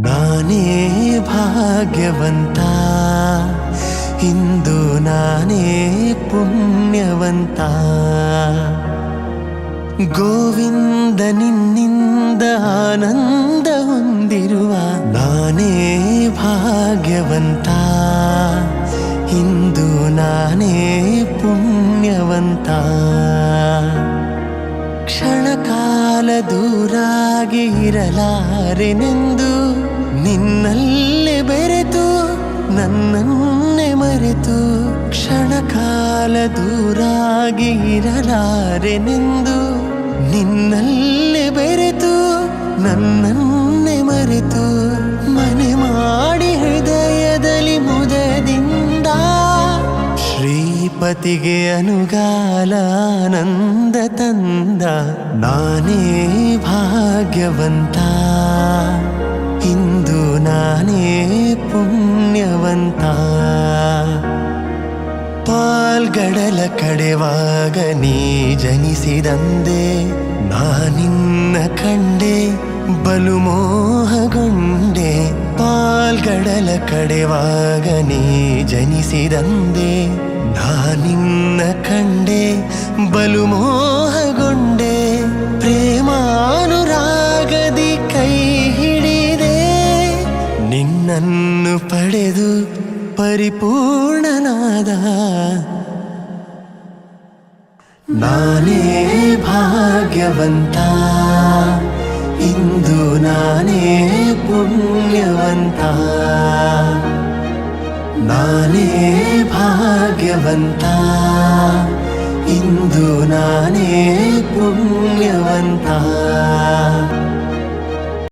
ನಾನೇ ಭಾಗ್ಯವಂತ, ಇಂದು ನಾನೇ ಪುಣ್ಯವಂತ. ಗೋವಿಂದ ನಿನ್ನಿಂದ ಆನಂದ ಹೊಂದಿರುವ ನಾನೇ ಭಾಗ್ಯವಂತ, ಇಂದು ನಾನೇ ಪುಣ್ಯವಂತ. ಕ್ಷಣಕಾಲ ದೂರಾಗಿ ಇರಲಾರೆನೆಂದು ನಿನ್ನಲ್ಲೇ ಬೆರೆತು ನನ್ನನ್ನೇ ಮರೆತು. ಕ್ಷಣಕಾಲ ದೂರಾಗಿ ಇರಲಾರೆನೆಂದು ನಿನ್ನಲ್ಲೇ ಬೆರೆತು ನನ್ನನ್ನೇ ಮರೆತು. ಮನೆ ಮಾಡಿ ಹೃದಯದಲ್ಲಿ ಮುದದಿಂದ ಶ್ರೀಪತಿಗೆ ಅನುಗಾಲ ಆನಂದ ತಂದ ನಾನೇ ಭಾಗ್ಯವಂತ, ಇಂದು ನಾನೇ ಪುಣ್ಯವಂತ. ಪಾಲ್ಗಡಲ ಕಡೆವಾಗ ನೀ ಜನಿಸಿದಂದೆ ನಾನಿನ್ನ ಕಂಡೆ ಬಲು ಮೋಹಗೊಂಡೆ. ಪಾಲ್ಗಡಲ ಕಡೆವಾಗ ನೀ ಜನಿಸಿದಂದೆ ನಾನಿನ್ನ ಕಂಡೆ ಬಲು ಮೋಹಗೊಂಡೆ. ಪ್ರೇಮಾನುರಾಗದಿ ಕೈ ಹಿಡಿದೆ ನಿನ್ನನ್ನು ಪಡೆದು ಪರಿಪೂರ್ಣನಾದ ನಾನೇ ಭಾಗ್ಯವಂತ, ಇಂದು ನಾನೇ ಪುಣ್ಯವಂತ. ನಾನೇ ಭಾಗ್ಯವಂತ, ಇಂದು ನಾನೇ ಪುಣ್ಯವಂತ.